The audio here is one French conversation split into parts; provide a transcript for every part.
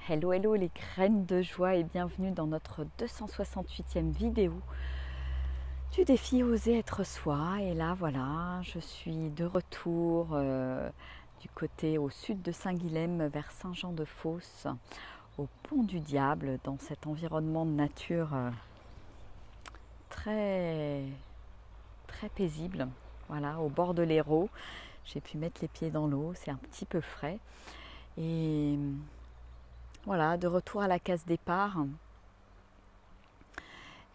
Hello hello les graines de joie et bienvenue dans notre 268e vidéo du défi Oser être soi. Et là voilà, je suis de retour du côté au sud de Saint-Guilhem vers Saint-Jean-de-Fosse, au Pont du Diable, dans cet environnement de nature très, très paisible. Voilà, au bord de l'Hérault, j'ai pu mettre les pieds dans l'eau, c'est un petit peu frais. Et voilà, de retour à la case départ.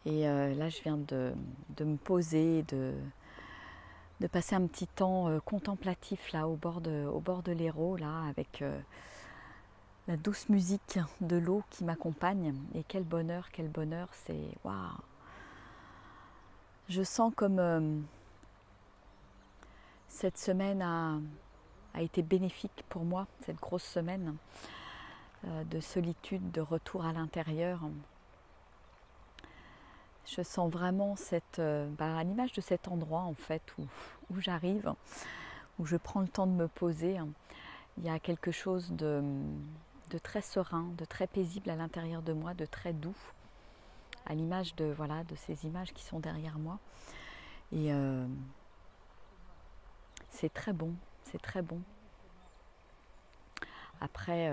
Et là, je viens de me poser, de passer un petit temps contemplatif là au bord de l'Hérault, là, avec la douce musique de l'eau qui m'accompagne. Et quel bonheur, c'est waouh! Je sens comme cette semaine a été bénéfique pour moi, cette grosse semaine de solitude, de retour à l'intérieur. Je sens vraiment à l'image de cet endroit en fait où j'arrive, où je prends le temps de me poser. Il y a quelque chose de très serein, de très paisible à l'intérieur de moi, de très doux, à l'image de ces images qui sont derrière moi. Et c'est très bon, c'est très bon. Après,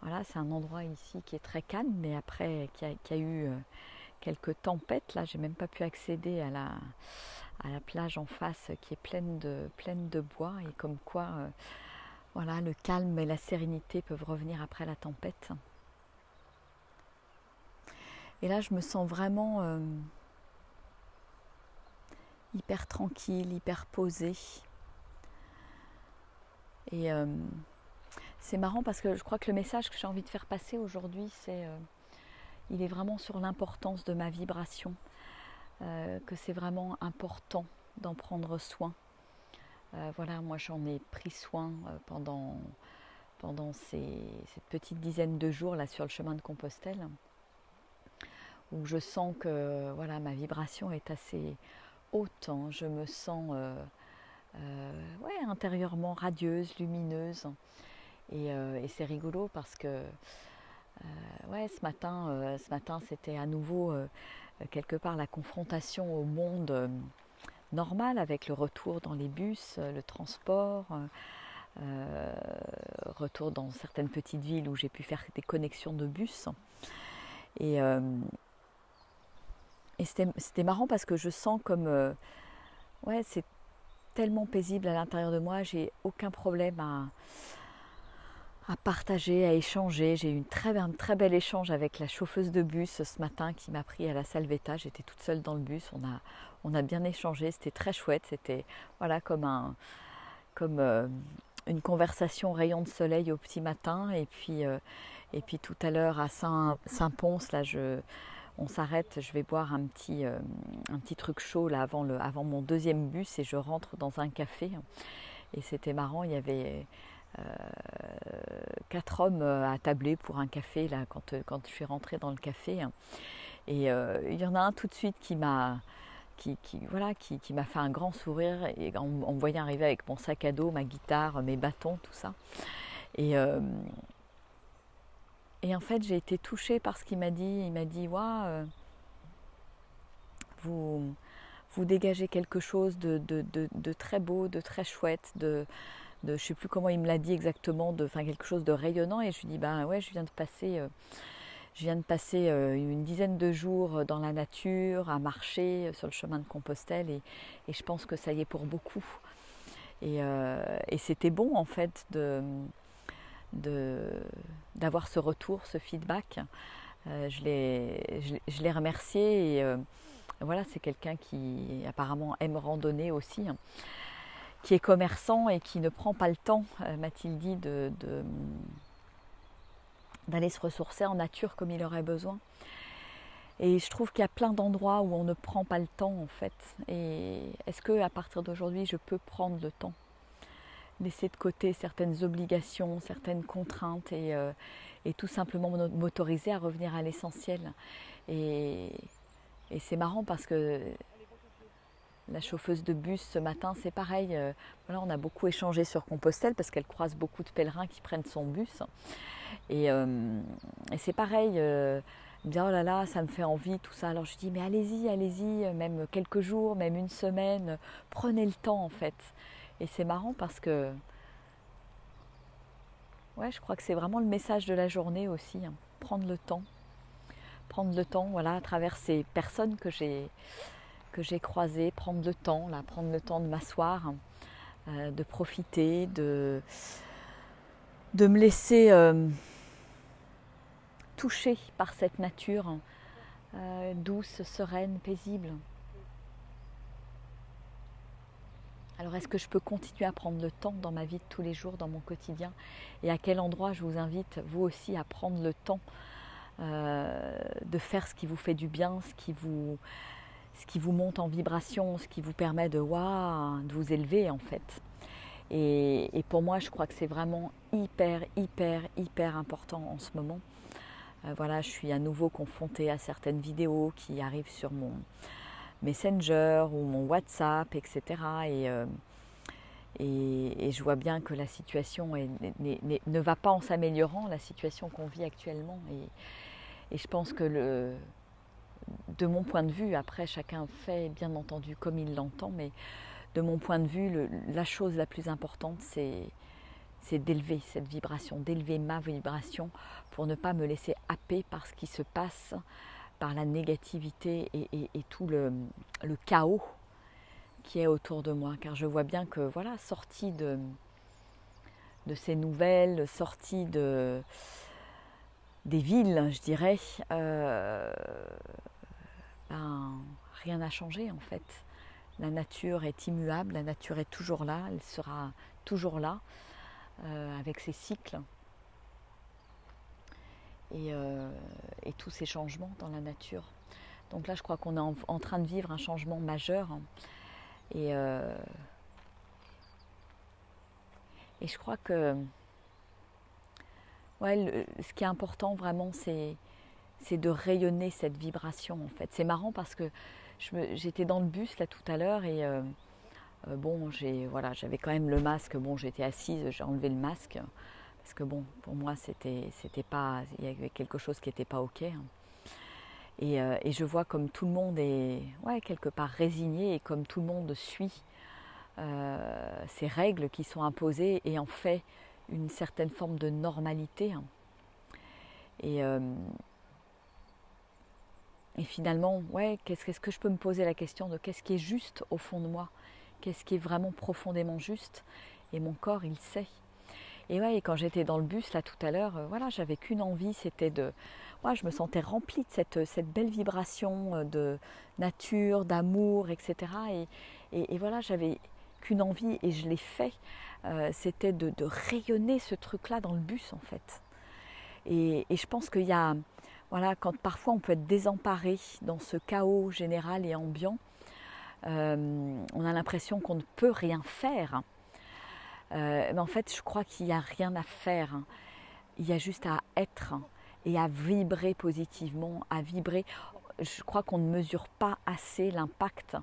voilà, c'est un endroit ici qui est très calme, mais après qui a eu quelques tempêtes. Là, j'ai même pas pu accéder à la plage en face qui est pleine de bois, et comme quoi voilà, le calme et la sérénité peuvent revenir après la tempête. Et là, je me sens vraiment hyper tranquille, hyper posée. Et c'est marrant parce que je crois que le message que j'ai envie de faire passer aujourd'hui, il est vraiment sur l'importance de ma vibration, que c'est vraiment important d'en prendre soin. Voilà, moi j'en ai pris soin pendant cette petite dizaine de jours là sur le chemin de Compostelle, où je sens que voilà, ma vibration est assez haute, hein. Je me sens ouais, intérieurement radieuse, lumineuse. Et c'est rigolo parce que ouais, ce matin c'était à nouveau quelque part la confrontation au monde normal, avec le retour dans les bus, le transport, retour dans certaines petites villes où j'ai pu faire des connexions de bus. Et, euh, et c'était marrant parce que je sens comme ouais, c'est tellement paisible à l'intérieur de moi, j'ai aucun problème à partager, à échanger. J'ai eu un très bel échange avec la chauffeuse de bus ce matin qui m'a pris à la Salvetat. J'étais toute seule dans le bus, on a bien échangé, c'était très chouette. C'était voilà, comme une conversation rayon de soleil au petit matin. Et puis tout à l'heure à Saint-Pons, là on s'arrête, je vais boire un petit truc chaud là avant mon deuxième bus, et je rentre dans un café. Et c'était marrant, il y avait 4 hommes à tabler pour un café là quand je suis rentrée dans le café. Et il y en a un tout de suite qui m'a fait un grand sourire, et en me voyant arriver avec mon sac à dos, ma guitare, mes bâtons, tout ça. Et en fait, j'ai été touchée par ce qu'il m'a dit. Il m'a dit waouh, vous dégagez quelque chose de très beau, de très chouette, je ne sais plus comment il me l'a dit exactement, quelque chose de rayonnant. Et je lui dis ben ouais, je viens de passer une dizaine de jours dans la nature, à marcher sur le chemin de Compostelle, et je pense que ça y est pour beaucoup. Et c'était bon en fait d'avoir ce retour, ce feedback. Je l'ai remercié, et voilà, c'est quelqu'un qui apparemment aime randonner aussi, hein, qui est commerçant et qui ne prend pas le temps, m'a-t-il dit, d'aller se ressourcer en nature comme il aurait besoin. Et je trouve qu'il y a plein d'endroits où on ne prend pas le temps en fait. Et est-ce que à partir d'aujourd'hui je peux prendre le temps, laisser de côté certaines obligations, certaines contraintes, et tout simplement m'autoriser à revenir à l'essentiel. Et c'est marrant parce que la chauffeuse de bus ce matin, c'est pareil. Voilà, on a beaucoup échangé sur Compostelle parce qu'elle croise beaucoup de pèlerins qui prennent son bus. Et c'est pareil. Elle me dit oh là là, ça me fait envie, tout ça. Alors je dis mais allez-y, allez-y, même quelques jours, même une semaine, prenez le temps en fait. Et c'est marrant parce que ouais, je crois que c'est vraiment le message de la journée aussi, hein. Prendre le temps. Prendre le temps, voilà, à travers ces personnes que j'ai croisées, prendre le temps de m'asseoir, de profiter, de me laisser toucher par cette nature douce, sereine, paisible. Alors est-ce que je peux continuer à prendre le temps dans ma vie de tous les jours, dans mon quotidien? Et à quel endroit je vous invite, vous aussi, à prendre le temps de faire ce qui vous fait du bien, ce qui vous monte en vibration, ce qui vous permet de vous élever en fait. Et pour moi, je crois que c'est vraiment hyper, hyper, hyper important en ce moment. Voilà, je suis à nouveau confrontée à certaines vidéos qui arrivent sur mon Messenger ou mon WhatsApp, etc. Et je vois bien que la situation ne va pas en s'améliorant, la situation qu'on vit actuellement. Et je pense que de mon point de vue, après chacun fait bien entendu comme il l'entend, mais de mon point de vue, la chose la plus importante, c'est d'élever cette vibration, d'élever ma vibration pour ne pas me laisser happer par ce qui se passe, par la négativité et tout le chaos qui est autour de moi. Car je vois bien que, voilà, sortie de ces nouvelles, sortie des villes, je dirais, rien n'a changé en fait. La nature est immuable, la nature est toujours là, elle sera toujours là, avec ses cycles. Et tous ces changements dans la nature. Donc là, je crois qu'on est en train de vivre un changement majeur. Et je crois que ce qui est important vraiment, c'est de rayonner cette vibration en fait. C'est marrant parce que j'étais dans le bus là tout à l'heure et j'avais quand même le masque. Bon, j'étais assise, j'ai enlevé le masque. Parce que bon, pour moi, c'était pas, il y avait quelque chose qui n'était pas ok. Et je vois comme tout le monde est quelque part résigné et comme tout le monde suit ces règles qui sont imposées et en fait une certaine forme de normalité. Et finalement, qu'est-ce que je peux me poser la question de qu'est-ce qui est juste au fond de moi? Qu'est-ce qui est vraiment profondément juste? Et mon corps, il sait. Et quand j'étais dans le bus là tout à l'heure, j'avais qu'une envie, c'était je me sentais remplie de cette belle vibration de nature, d'amour, etc. Et voilà, j'avais qu'une envie et je l'ai fait, c'était de rayonner ce truc-là dans le bus en fait. Et je pense qu'il y a, quand parfois on peut être désemparé dans ce chaos général et ambiant, on a l'impression qu'on ne peut rien faire. Mais en fait, je crois qu'il n'y a rien à faire. Il y a juste à être et à vibrer positivement, à vibrer. Je crois qu'on ne mesure pas assez l'impact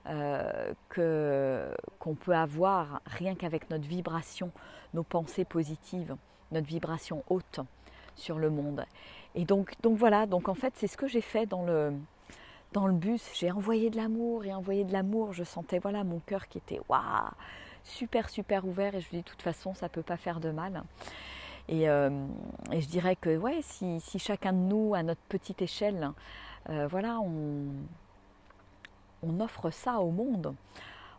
qu'on peut avoir rien qu'avec notre vibration, nos pensées positives, notre vibration haute sur le monde. Et donc voilà, donc en fait, c'est ce que j'ai fait dans le bus. J'ai envoyé de l'amour et envoyé de l'amour. Je sentais mon cœur qui était super super ouvert et je me dis de toute façon ça peut pas faire de mal et je dirais que si chacun de nous à notre petite échelle on offre ça au monde,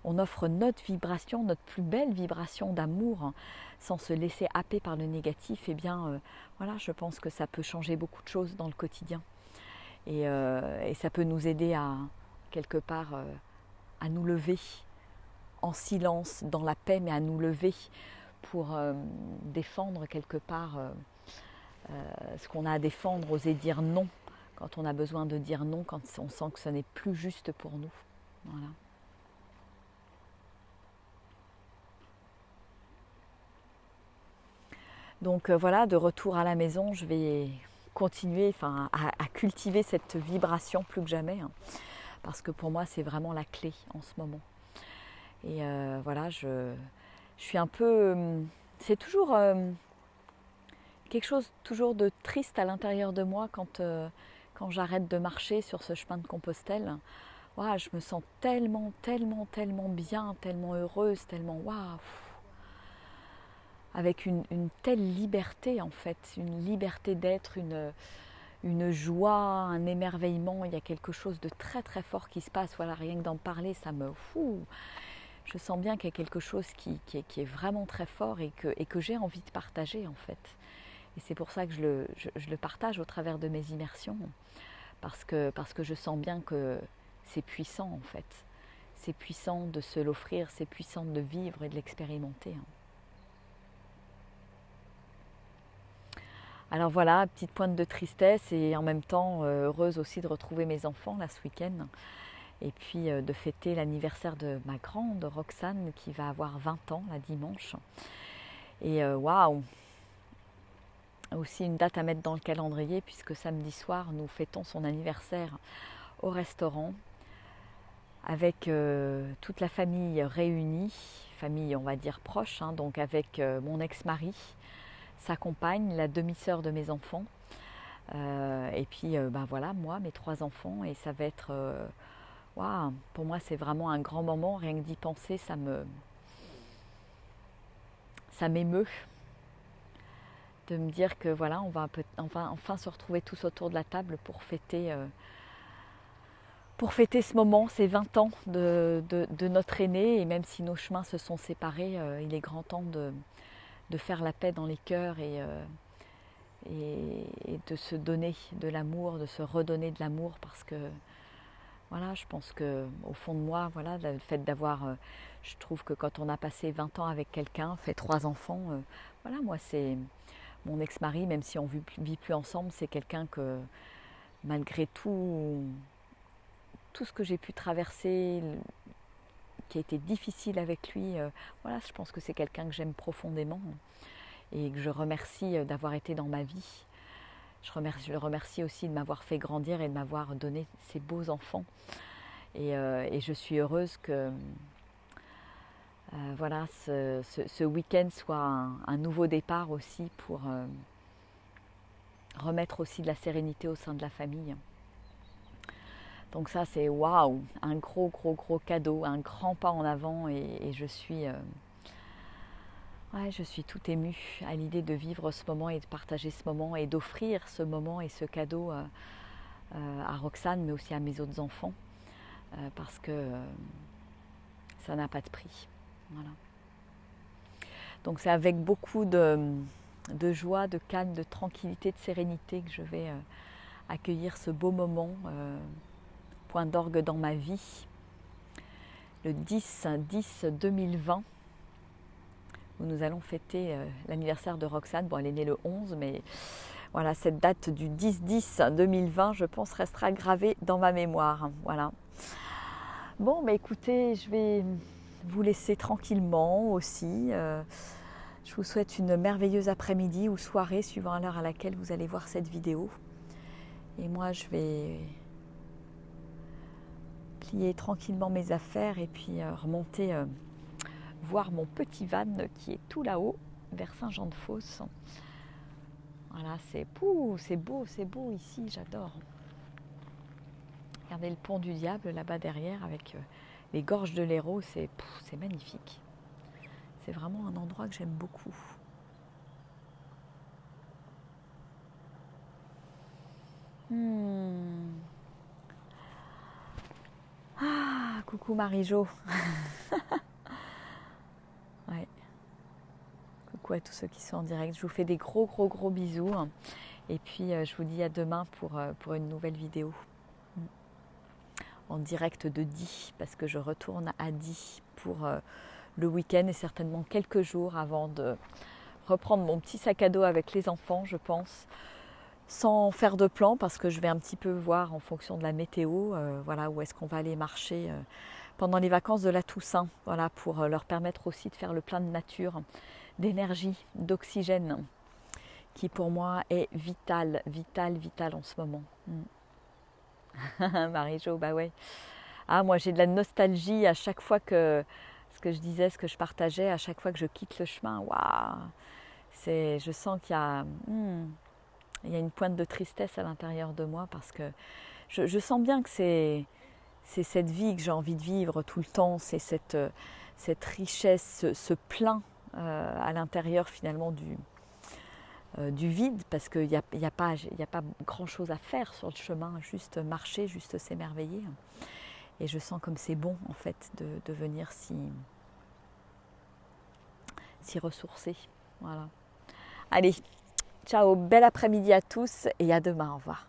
on offre notre vibration, notre plus belle vibration d'amour sans se laisser happer par le négatif, et bien je pense que ça peut changer beaucoup de choses dans le quotidien et ça peut nous aider à quelque part à nous lever en silence, dans la paix, mais à nous lever pour défendre quelque part ce qu'on a à défendre, oser dire non quand on a besoin de dire non, quand on sent que ce n'est plus juste pour nous. Voilà. Donc de retour à la maison, je vais continuer à cultiver cette vibration plus que jamais. parce que pour moi c'est vraiment la clé en ce moment. Et voilà, je suis un peu... c'est toujours quelque chose toujours de triste à l'intérieur de moi quand j'arrête de marcher sur ce chemin de Compostelle. Waouh, je me sens tellement, tellement, tellement bien, tellement heureuse, tellement waouh, avec une telle liberté en fait, une liberté d'être, une joie, un émerveillement. Il y a quelque chose de très très fort qui se passe. Voilà, rien que d'en parler, ça me fou. Je sens bien qu'il y a quelque chose qui est vraiment très fort et que j'ai envie de partager en fait. Et c'est pour ça que je le partage au travers de mes immersions, parce que je sens bien que c'est puissant en fait. C'est puissant de se l'offrir, c'est puissant de vivre et de l'expérimenter. Alors voilà, petite pointe de tristesse et en même temps heureuse aussi de retrouver mes enfants là ce week-end. Et puis de fêter l'anniversaire de ma grande Roxane qui va avoir 20 ans la dimanche. Et waouh, aussi une date à mettre dans le calendrier puisque samedi soir nous fêtons son anniversaire au restaurant avec toute la famille réunie, famille on va dire proche, hein, donc avec mon ex-mari, sa compagne, la demi-sœur de mes enfants, et puis ben voilà, moi, mes 3 enfants, et ça va être, waouh, pour moi c'est vraiment un grand moment, rien que d'y penser, ça m'émeut de me dire que voilà, on va enfin se retrouver tous autour de la table pour fêter ce moment, ces 20 ans de notre aîné, et même si nos chemins se sont séparés, il est grand temps de faire la paix dans les cœurs et de se donner de l'amour, de se redonner de l'amour, parce que voilà, je pense que au fond de moi, voilà, le fait d'avoir, je trouve que quand on a passé 20 ans avec quelqu'un, fait 3 enfants, voilà, moi c'est mon ex-mari, même si on vit plus ensemble, c'est quelqu'un que malgré tout ce que j'ai pu traverser, qui a été difficile avec lui, voilà, je pense que c'est quelqu'un que j'aime profondément et que je remercie d'avoir été dans ma vie. Je le remercie aussi de m'avoir fait grandir et de m'avoir donné ces beaux enfants. Et je suis heureuse que voilà, ce week-end soit un nouveau départ aussi pour remettre aussi de la sérénité au sein de la famille. Donc ça c'est waouh, un gros cadeau, un grand pas en avant, et je suis tout émue à l'idée de vivre ce moment et de partager ce moment et d'offrir ce moment et ce cadeau à Roxane, mais aussi à mes autres enfants, parce que ça n'a pas de prix. Voilà. Donc c'est avec beaucoup de joie, de calme, de tranquillité, de sérénité que je vais accueillir ce beau moment, point d'orgue dans ma vie, le 10-10-2020, où nous allons fêter l'anniversaire de Roxane. Bon, elle est née le 11, mais voilà, cette date du 10-10-2020, je pense, restera gravée dans ma mémoire. Voilà. Bon, mais écoutez, je vais vous laisser tranquillement aussi. Je vous souhaite une merveilleuse après-midi ou soirée, suivant l'heure à laquelle vous allez voir cette vidéo. Et moi, je vais plier tranquillement mes affaires et puis remonter voir mon petit van qui est tout là-haut, vers Saint-Jean-de-Fosse. Voilà, c'est beau ici, j'adore. Regardez le pont du Diable là-bas derrière avec les gorges de l'Hérault, c'est magnifique. C'est vraiment un endroit que j'aime beaucoup. Ah, coucou Marie-Jo. Ouais. Coucou à tous ceux qui sont en direct. Je vous fais des gros bisous. Et puis je vous dis à demain pour une nouvelle vidéo. En direct de Die, parce que je retourne à Die pour le week-end et certainement quelques jours avant de reprendre mon petit sac à dos avec les enfants, je pense, sans faire de plan, parce que je vais un petit peu voir en fonction de la météo, voilà, où est-ce qu'on va aller marcher pendant les vacances de la Toussaint, voilà, pour leur permettre aussi de faire le plein de nature, d'énergie, d'oxygène, qui pour moi est vital en ce moment. Marie-Jo, bah ouais. Ah, moi j'ai de la nostalgie à chaque fois que ce que je disais, ce que je partageais, à chaque fois que je quitte le chemin. Waouh, je sens il y a une pointe de tristesse à l'intérieur de moi parce que je sens bien que c'est cette vie que j'ai envie de vivre tout le temps, c'est cette richesse, ce plein à l'intérieur finalement du vide, parce qu'il n'y a pas grand chose à faire sur le chemin, juste marcher, juste s'émerveiller. Et je sens comme c'est bon en fait de venir s'y ressourcer. Voilà. Allez, ciao, bel après-midi à tous et à demain, au revoir.